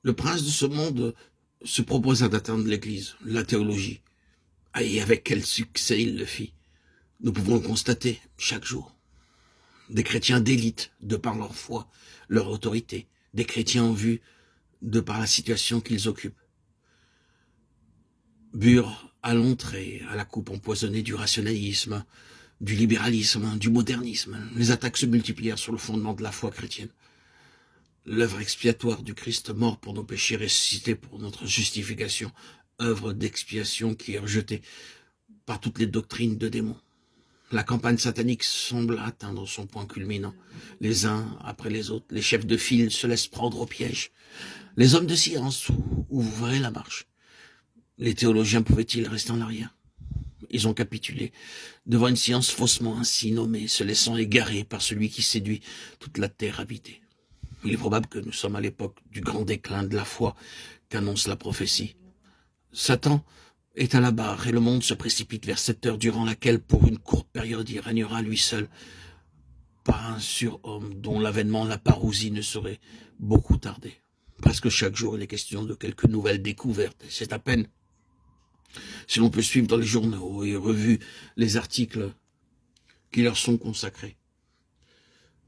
Le prince de ce monde se proposa d'atteindre l'Église, la théologie. Et avec quel succès il le fit. Nous pouvons le constater chaque jour. Des chrétiens d'élite, de par leur foi, leur autorité, des chrétiens en vue, de par la situation qu'ils occupent, burent à l'entrée, à la coupe empoisonnée du rationalisme, du libéralisme, du modernisme. Les attaques se multiplièrent sur le fondement de la foi chrétienne. L'œuvre expiatoire du Christ mort pour nos péchés, ressuscité pour notre justification, œuvre d'expiation qui est rejetée par toutes les doctrines de démons. La campagne satanique semble atteindre son point culminant. Les uns après les autres, les chefs de file se laissent prendre au piège. Les hommes de science ouvraient la marche. Les théologiens pouvaient-ils rester en arrière? Ils ont capitulé devant une science faussement ainsi nommée, se laissant égarer par celui qui séduit toute la terre habitée. Il est probable que nous sommes à l'époque du grand déclin de la foi qu'annonce la prophétie. Satan est à la barre et le monde se précipite vers cette heure durant laquelle, pour une courte période, il régnera lui seul par un surhomme dont l'avènement, la parousie ne saurait beaucoup tarder. Presque chaque jour, il est question de quelques nouvelles découvertes. C'est à peine si l'on peut suivre dans les journaux et revues les articles qui leur sont consacrés.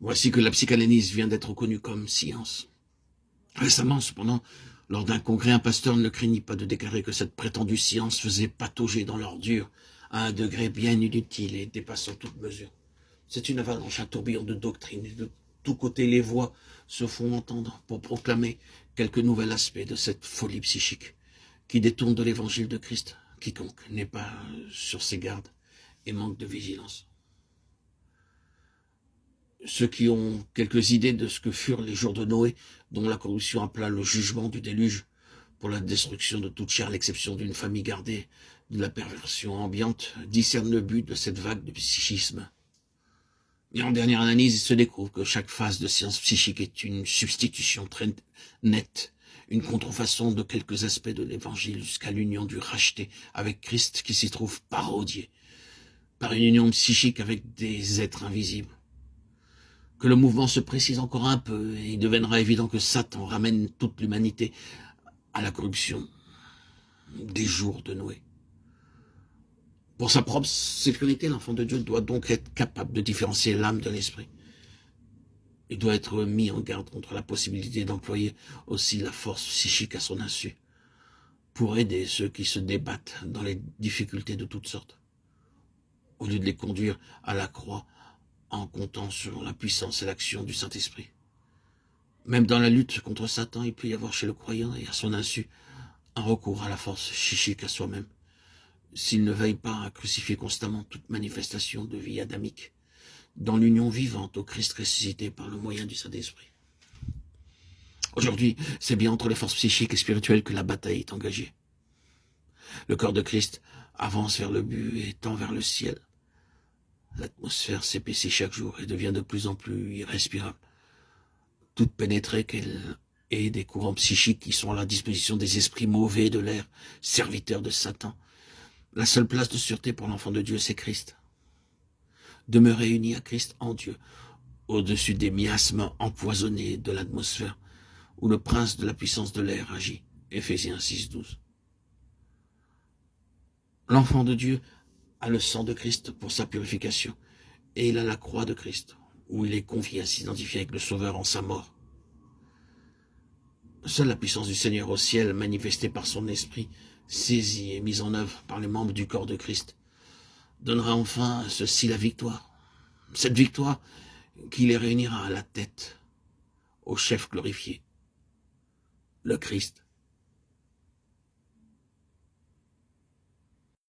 Voici que la psychanalyse vient d'être reconnue comme science. Récemment, cependant, lors d'un congrès, un pasteur ne craignit pas de déclarer que cette prétendue science faisait patauger dans l'ordure à un degré bien inutile et dépassant toute mesure. C'est une avalanche, un tourbillon de doctrines, et de tous côtés les voix se font entendre pour proclamer quelque nouvel aspect de cette folie psychique qui détourne de l'évangile de Christ. Quiconque n'est pas sur ses gardes et manque de vigilance. Ceux qui ont quelques idées de ce que furent les jours de Noé, dont la corruption appela le jugement du déluge, pour la destruction de toute chair à l'exception d'une famille gardée de la perversion ambiante, discernent le but de cette vague de psychisme. Et en dernière analyse, il se découvre que chaque phase de science psychique est une substitution très nette, une contrefaçon de quelques aspects de l'évangile jusqu'à l'union du racheté avec Christ qui s'y trouve parodié par une union psychique avec des êtres invisibles. Que le mouvement se précise encore un peu et il deviendra évident que Satan ramène toute l'humanité à la corruption des jours de Noé. Pour sa propre sécurité, l'enfant de Dieu doit donc être capable de différencier l'âme de l'esprit. Il doit être mis en garde contre la possibilité d'employer aussi la force psychique à son insu pour aider ceux qui se débattent dans les difficultés de toutes sortes, au lieu de les conduire à la croix en comptant sur la puissance et l'action du Saint-Esprit. Même dans la lutte contre Satan, il peut y avoir chez le croyant et à son insu un recours à la force psychique à soi-même, s'il ne veille pas à crucifier constamment toute manifestation de vie adamique, dans l'union vivante au Christ ressuscité par le moyen du Saint-Esprit. Aujourd'hui, c'est bien entre les forces psychiques et spirituelles que la bataille est engagée. Le corps de Christ avance vers le but et tend vers le ciel. L'atmosphère s'épaissit chaque jour et devient de plus en plus irrespirable. Toute pénétrée qu'elle est des courants psychiques qui sont à la disposition des esprits mauvais de l'air, serviteurs de Satan. La seule place de sûreté pour l'enfant de Dieu, c'est Christ. Demeurer uni à Christ en Dieu, au-dessus des miasmes empoisonnés de l'atmosphère, où le prince de la puissance de l'air agit. Éphésiens 6:12. L'enfant de Dieu a le sang de Christ pour sa purification, et il a la croix de Christ, où il est confié à s'identifier avec le Sauveur en sa mort. Seule la puissance du Seigneur au ciel, manifestée par son esprit, saisie et mise en œuvre par les membres du corps de Christ, donnera enfin à ceux-ci la victoire. Cette victoire qui les réunira à la tête, au chef glorifié, le Christ.